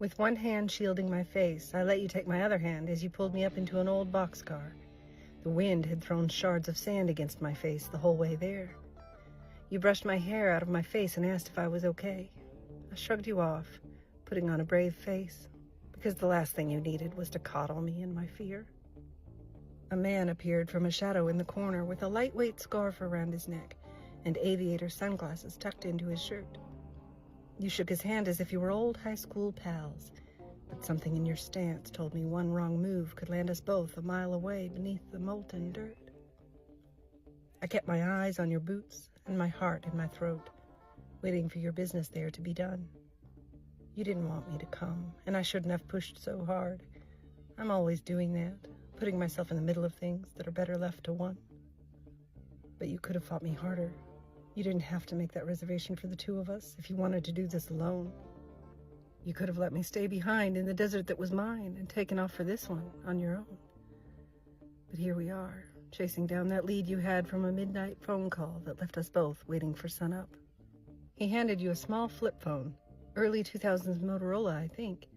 With one hand shielding my face, I let you take my other hand as you pulled me up into an old boxcar. The wind had thrown shards of sand against my face the whole way there. You brushed my hair out of my face and asked if I was okay. I shrugged you off, putting on a brave face, because the last thing you needed was to coddle me in my fear. A man appeared from a shadow in the corner with a lightweight scarf around his neck and aviator sunglasses tucked into his shirt. You shook his hand as if you were old high school pals, but something in your stance told me one wrong move could land us both a mile away beneath the molten dirt. I kept my eyes on your boots and my heart in my throat, waiting for your business there to be done. You didn't want me to come, and I shouldn't have pushed so hard. I'm always doing that, putting myself in the middle of things that are better left to one. But you could have fought me harder. You didn't have to make that reservation for the two of us if you wanted to do this alone. You could have let me stay behind in the desert that was mine and taken off for this one on your own. But here we are, chasing down that lead you had from a midnight phone call that left us both waiting for sunup. He handed you a small flip phone, early 2000s Motorola, I think.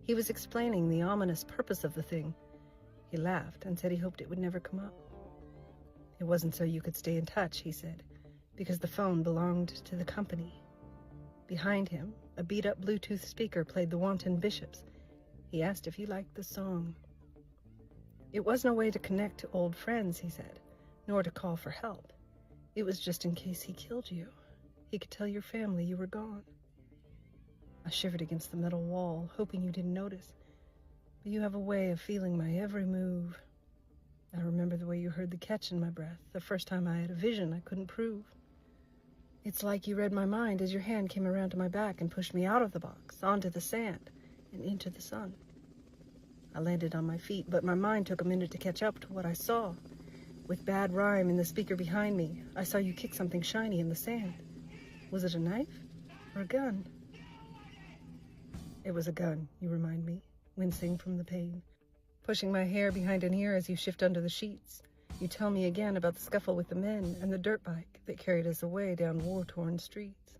He was explaining the ominous purpose of the thing. He laughed and said he hoped it would never come up. It wasn't so you could stay in touch, he said, because the phone belonged to the company. Behind him, a beat-up Bluetooth speaker played the Wanton Bishops. He asked if you liked the song. It wasn't a way to connect to old friends, he said, nor to call for help. It was just in case he killed you. He could tell your family you were gone. I shivered against the metal wall, hoping you didn't notice. But you have a way of feeling my every move. I remember the way you heard the catch in my breath, the first time I had a vision I couldn't prove. It's like you read my mind as your hand came around to my back and pushed me out of the box, onto the sand, and into the sun. I landed on my feet, but my mind took a minute to catch up to what I saw. With bad rhyme in the speaker behind me, I saw you kick something shiny in the sand. Was it a knife or a gun? It was a gun, you remind me, wincing from the pain. Pushing my hair behind an ear as you shift under the sheets, you tell me again about the scuffle with the men and the dirt bike that carried us away down war-torn streets.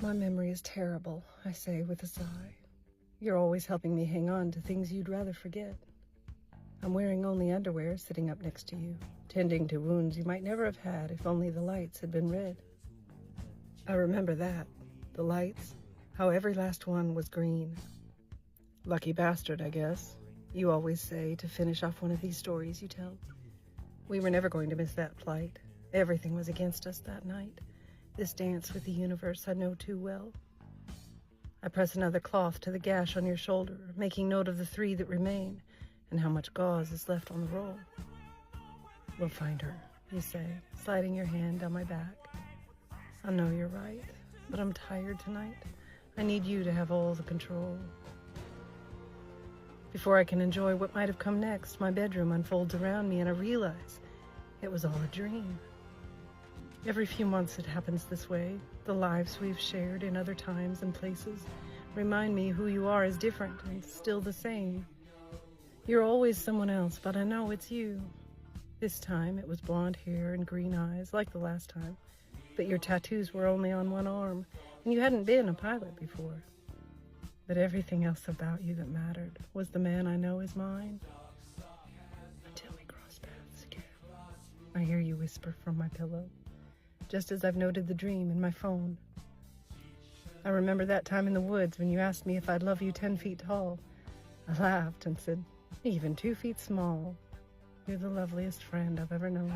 My memory is terrible, I say with a sigh. You're always helping me hang on to things you'd rather forget. I'm wearing only underwear sitting up next to you, tending to wounds you might never have had if only the lights had been red. I remember that, the lights, how every last one was green. Lucky bastard, I guess, you always say to finish off one of these stories you tell. We were never going to miss that flight. Everything was against us that night. This dance with the universe I know too well. I press another cloth to the gash on your shoulder, making note of the 3 that remain and how much gauze is left on the roll. We'll find her, you say, sliding your hand down my back. I know you're right, but I'm tired tonight. I need you to have all the control. Before I can enjoy what might have come next, my bedroom unfolds around me and I realize it was all a dream. Every few months it happens this way. The lives we've shared in other times and places remind me who you are is different and still the same. You're always someone else, but I know it's you. This time it was blonde hair and green eyes, like the last time, but your tattoos were only on one arm, and you hadn't been a pilot before. But everything else about you that mattered was the man I know is mine. Until we cross paths again. I hear you whisper from my pillow, just as I've noted the dream in my phone. I remember that time in the woods when you asked me if I'd love you 10 feet tall. I laughed and said, even 2 feet small. You're the loveliest friend I've ever known.